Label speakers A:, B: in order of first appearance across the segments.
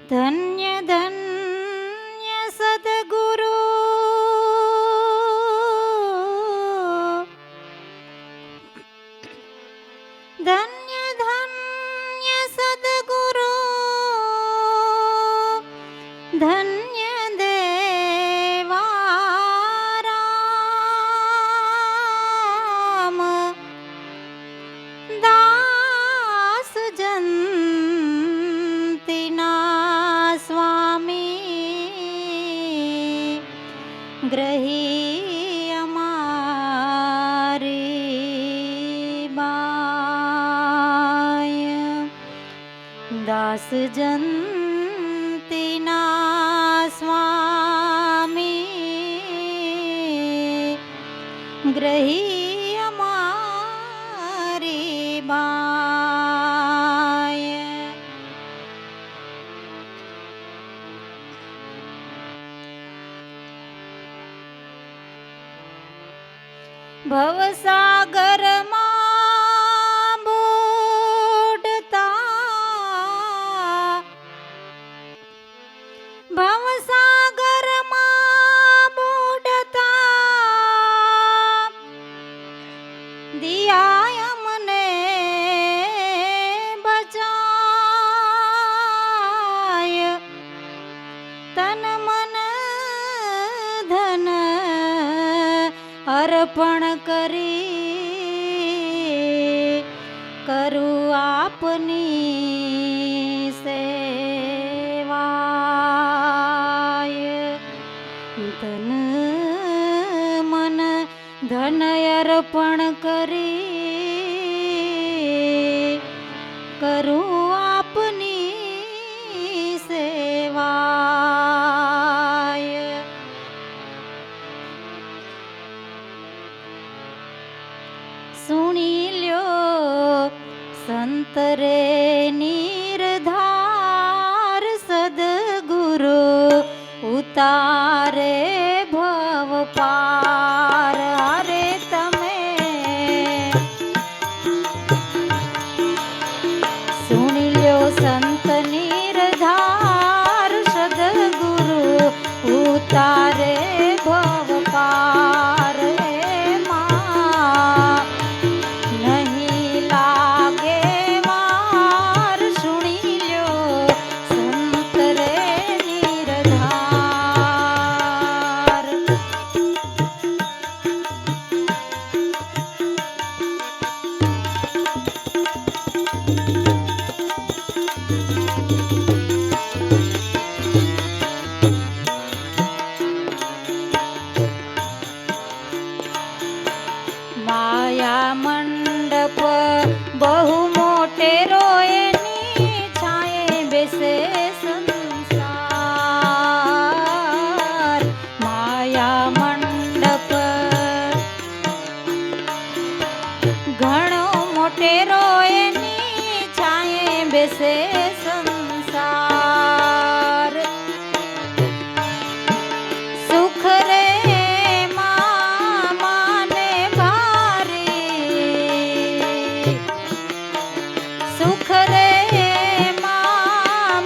A: ધન્ય ધન્ય સદગુરુ ધન્ય ધન્ય સદગુરુ ધન્ય દેવારામ દાસ જંતીના સ્વામી ગ્રહી અમારી બાય દાસ જંતીના સ્વામી ગ્રહી અમારી બાય ભવસાગરમાં બુડતા ભવસાગરમાં બુડતા દિયા અમને બચાય તન મન ધન અર્પણ કરી કરું આપની સેવાય તન મન ધન અર્પણ કરી કરું આપની સેવાય સુણી લ્યો સંતરે નિર્ધાર સદગુરુ ઉતારે ભવ પાર હરે તમે સુણી લ્યો સંત નિર્ધાર સદગુરુ ઉતારે ભવ પાર માયા મંડપ બહુ મોટેરો એની છાંયે બેસે સંસાર માયા મંડપ ઘણો મોટેરો એની છાંયે બેસે સંસાર સુખ રે સુખ રે મા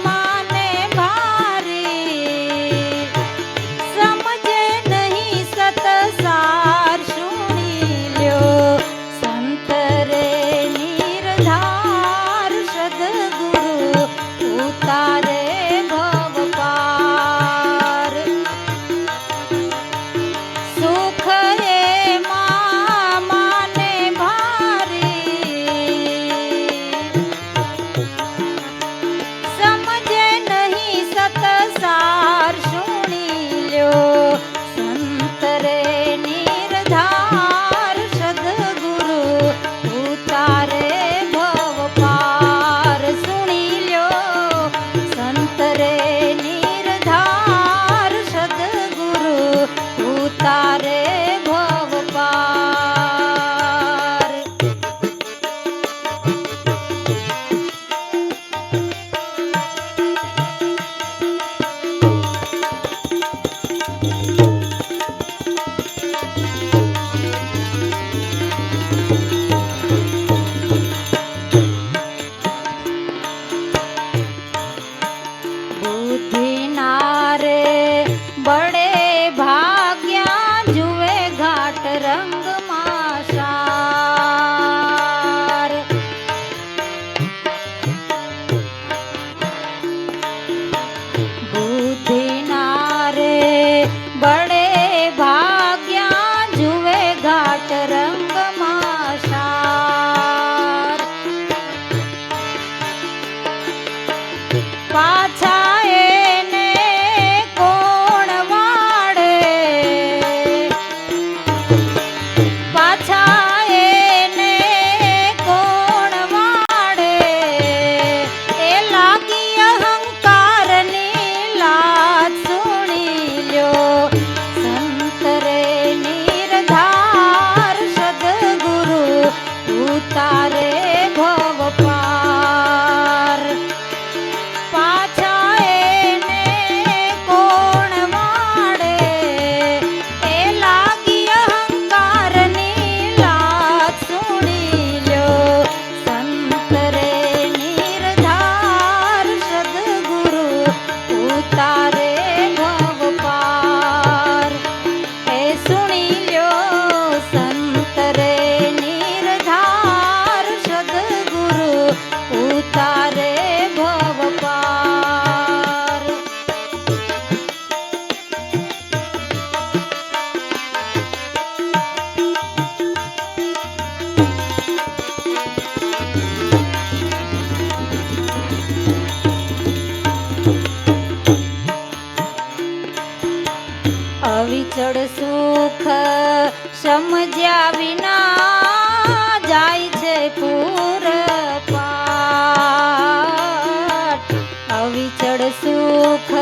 A: અવિચળ સુખ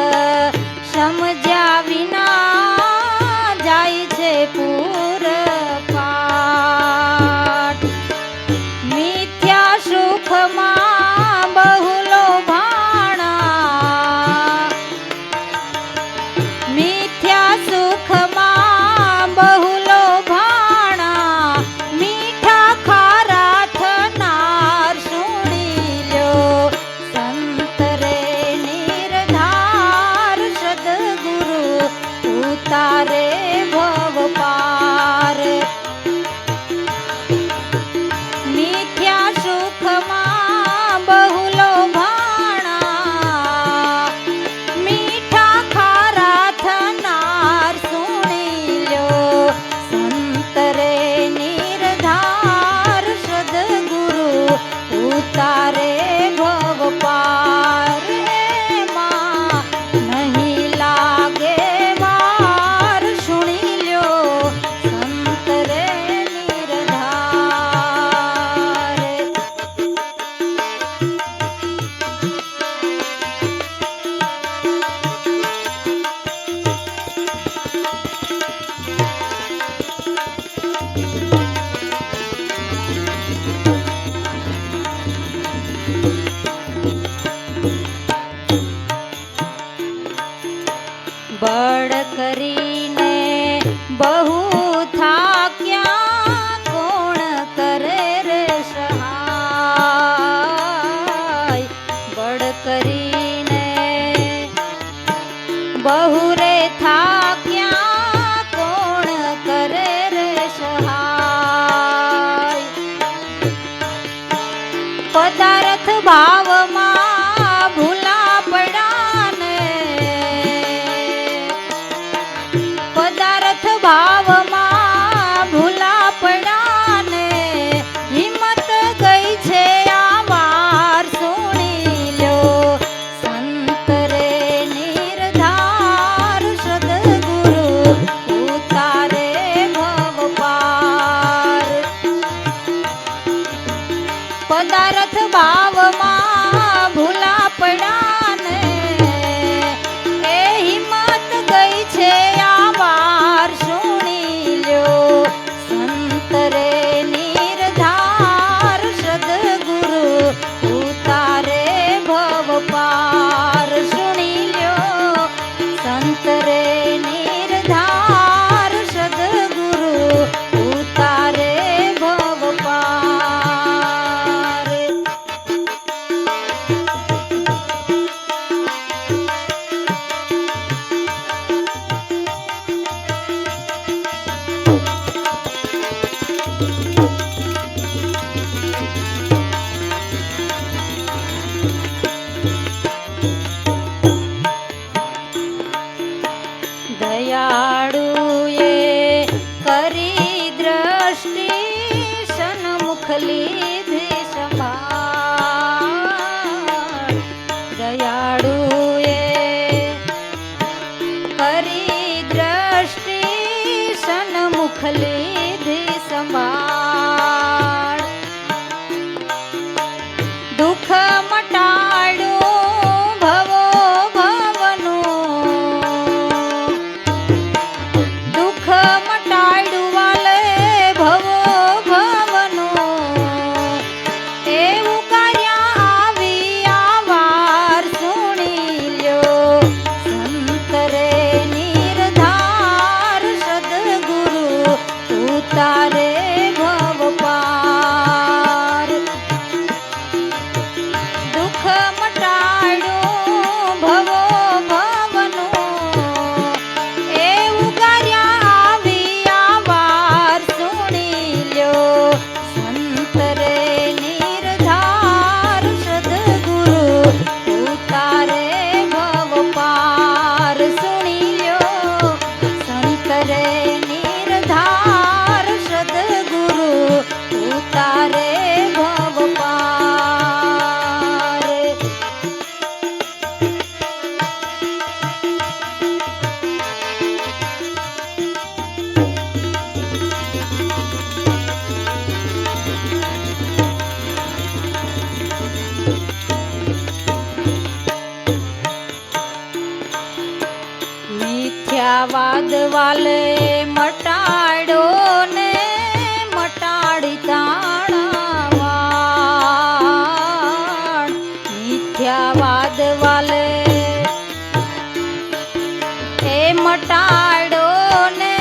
A: સમજ્યા વિના જાય છે પૂરપાટ. મિથ્યા સુખમાં બહુ લોભાણા, મિથ્યા સુખમાં બહુ લોભાણા, મીઠા ખારા થનાર સુણી લ્યો સંત રે નિર્ધાર. સદગુરુ ઉતારે ભવ પાર. મિથ્યા સુખમાં બહુ લોભાણા, મીઠા ખારા થનાર સુણી લ્યો સંત રે નિર્ધાર. સદગુરુ ઉતારે ભવ પાર. એમાં નહીં લાગે વાર સુણી લ્યો સંત રે નિર્ધાર. બળ કરીને બહુ થાક્યા કોણ કરે રે સહાય. બળ કરીને બહુ રે થાક્યા કોણ કરે રે સહાય. પદાર્થ ભાવમાં ભૂલા પડાને, પદાર્થ ભાવમાં ભૂલા પડાને, હિંમત ગઈ છે આ વાર સુણી લ્યો સંત રે નિર્ધાર. સદગુરુ ઉતારે ભવ પાર. પદાર્થ ભાવમાં ભૂલા પડાને, એ હિંમત ગઈ છે આ વાર સુણી લ્યો સંત રે નિર્ધાર. સદગુરુ ઉતારે ભવ પાર. સુણી લ્યો સંત રે નિર્ધાર. સદગુરુ ઉતારે ભવ પાર. દયાળુએ કરી દ્રષ્ટિ સન્મુખ લીધી સંભાળ. દયાળુએ કરી દ્રષ્ટિ સન્મુખ લીધી સંભાળ. દુઃખ મટાડ્યું ભવો ભવનું, દુઃખ મટાડ્યું વાલે ભવો ભવનું. એવું કાર્ય આવી આ વાર સુણી મિથ્યાવાદ વાલે મટાડો ને મટાડી તાણાવાણ મિથ્યાવાદ વાલે એ મટાડો ને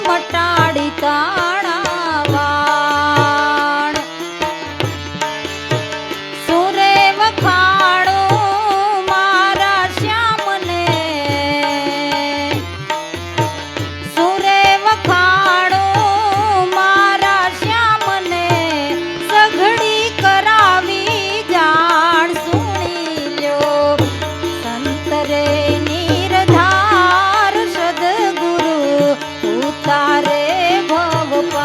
A: મટાડી તાણાવાણ સુરે વખાણો મારા શ્યામને સુરે વખાણો મારા શ્યામને સઘળી કરાવી જાણ સુણી લ્યો સંતરે નિર્ધાર સદગુરુ ઉતારે ભવપાર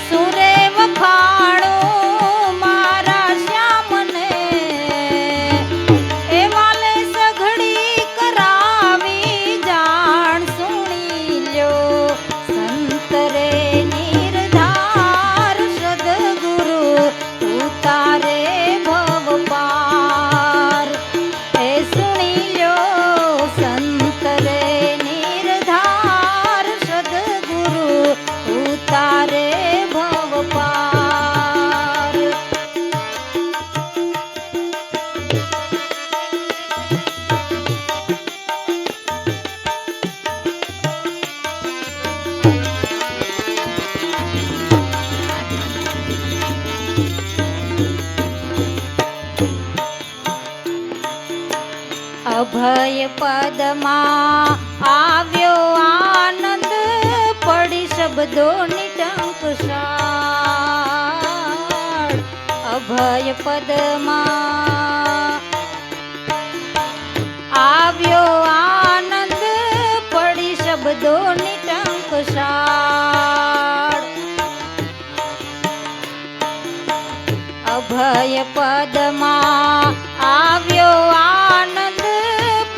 A: સુરે વખાણો મારા શ્યામને એ વાલે સઘળી કરાવી જાણ સુણી લ્યો સંતરે નિર્ધાર સદગુરુ ઉતારે ભવપાર એ સુણી લ્યો સંતરે નિર્ધાર સદગુરુ ઉતારે ભવપાર અભય પદમાં આવ્યો આનંદ પડી શબ્દોની ટંકશાળ અભય પદમાં આવ્યો આનંદ પડી શબ્દોની ટંકશાળ અભય પદમાં આવ્યો આનંદ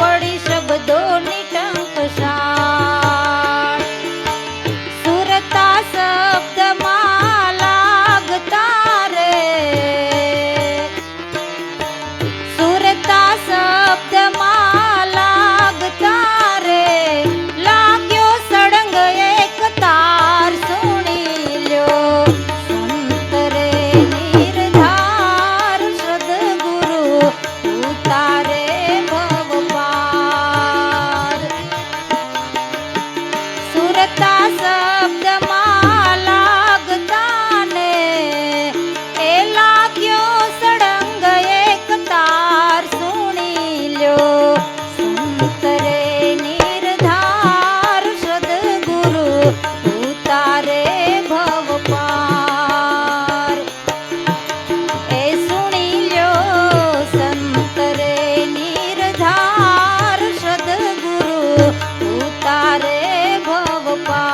A: પડી શબ્દોની ટંકશાળ સુરતા શબ્દમાં લાગતા રે સુરતા શબ્દમાં લાગતા રે લાગ્યો સળંગ એક તાર સુણી લ્યો સંતરે નિર્ધાર સદગુરુ ઉતારે ભવપાર સુરતા શબ્દમાં લાગતા ને એ લાગ્યો સળંગ એક તાર સુણી લ્યો સંતરે નિર્ધાર સદગુરુ ઉતારે ભવપાર એ સુણી લ્યો સંતરે નિર્ધાર સદગુરુ ઉતારે ભવપાર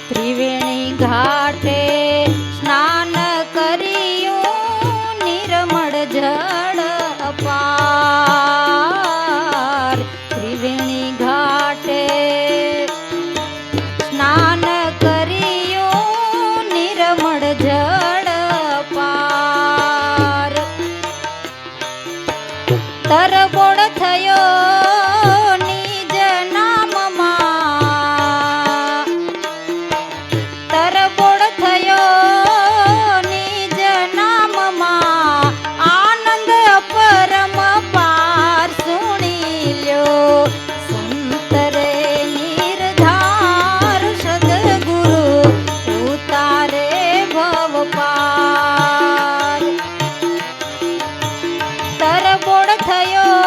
A: ત્રિવેણી ઘાટે સ્નાન કર્યું નિર્મળ જળ અપાર ત્રિવેણી ઘાટે સ્નાન કર્યું નિર્મળ જળ અપાર તરબોળ થયો નિજ નામમાં તરબોળ થયો નિજ નામમાં આનંદ અપરમ પાર સુણી લ્યો સંતરે નિર્ધાર સદગુરુ ઉતારે ભવપાર તરબોળ થયો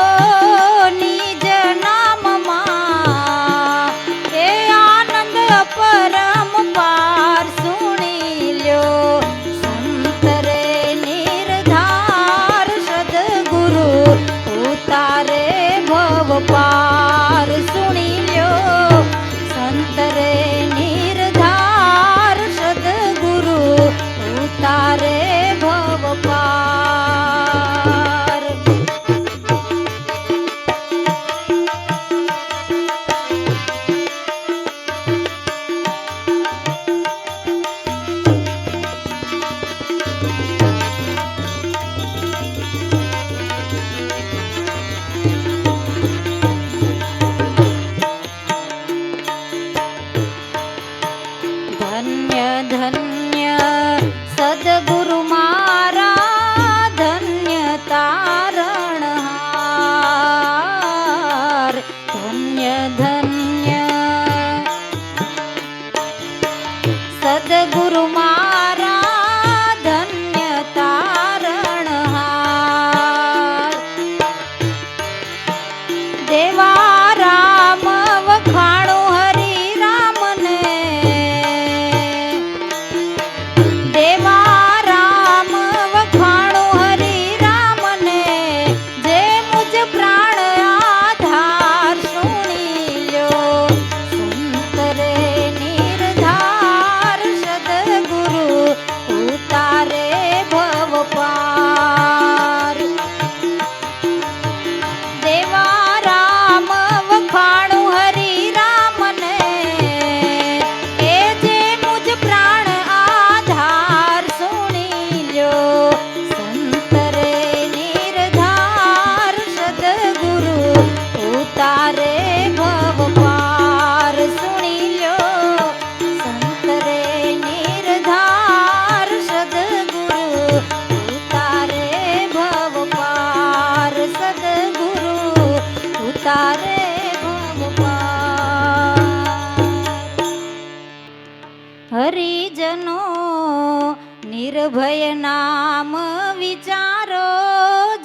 A: નિર્ભય નામ વિચારો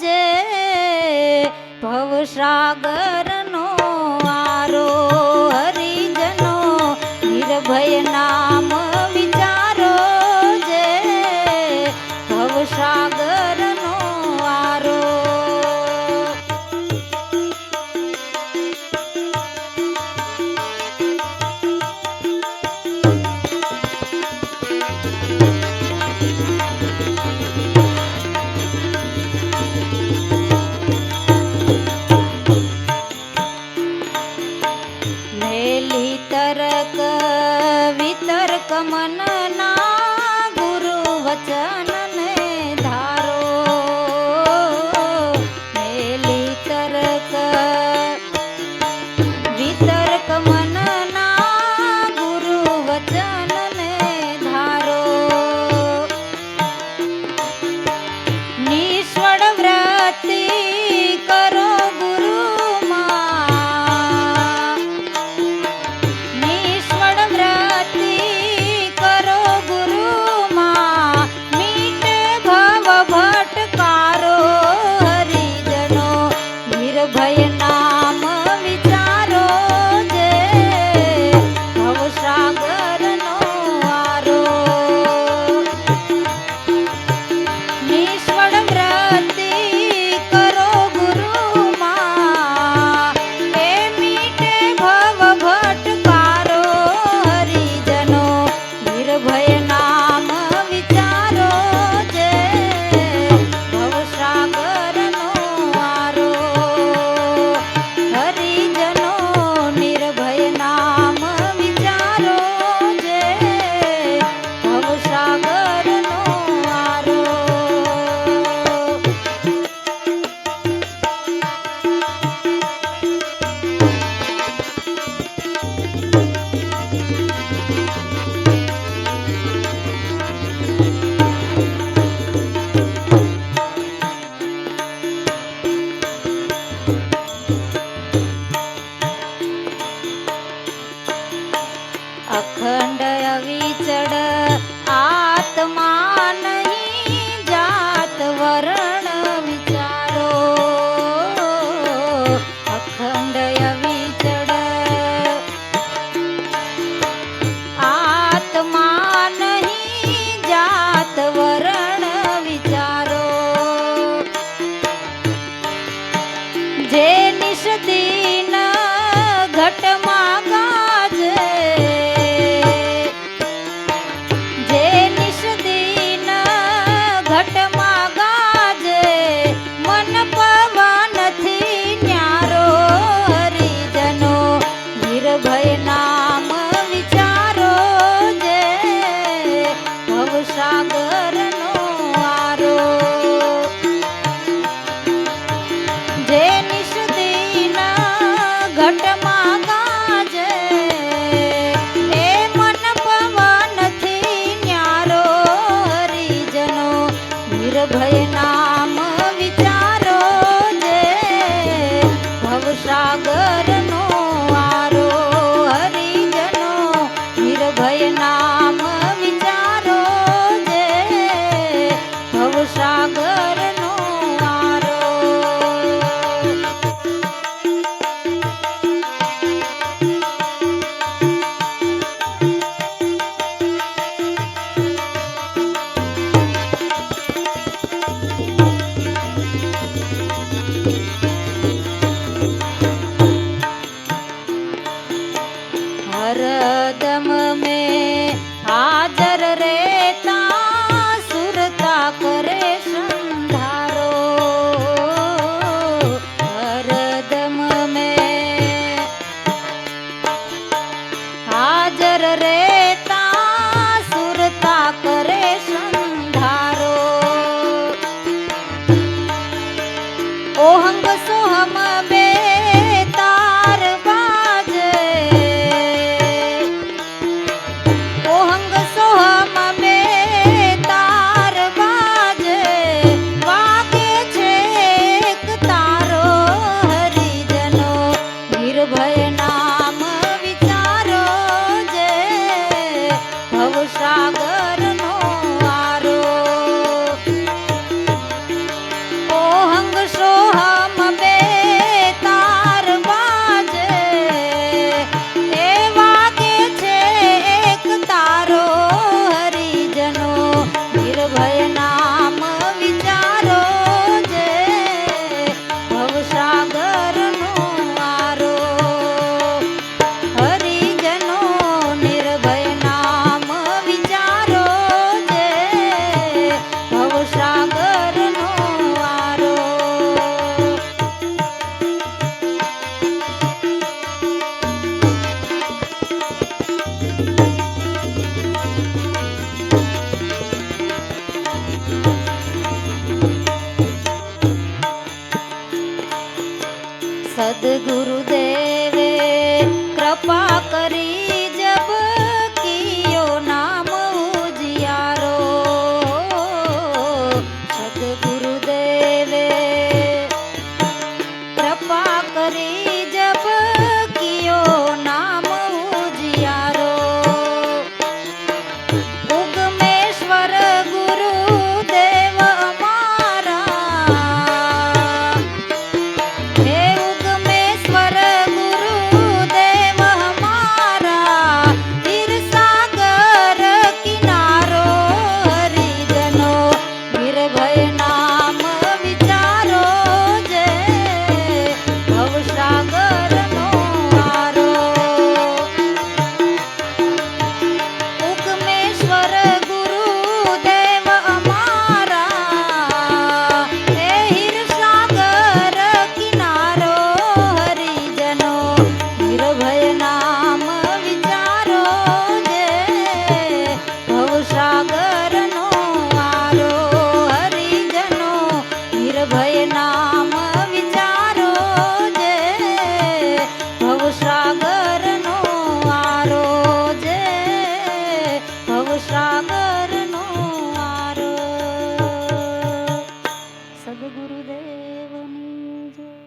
A: જે ભવસાગરનો આરો હરિજનો નિર્ભય નામ વિચારો જે ભવસાગરનો આરો મેલી તરક વિતર્ક મનના ગુરુ વચન ને ધારો મેલી તરક વિતર્ક મનના ગુરુ વચન ને ધારો નિષ્ફળ વ્રતિ કરો ગુરુમાં નિષ્ફળ વ્રતિ કરો ગુરુમાં મીટે ભવ ભટકારો હરિજનો નિર્ભય નામ વિચારો જે ભવસાગરનો આરો નિષ્ફળ વ્રતિ કરો ગુરુમાં એ મીટે ભવ ભટકારો હરિજનો નિર્ભય નામ વિચારો જે ભવસાગરનો આરો હરિજનો નિર્ભય નામ વિચારો જે ભવસાગરનો આરો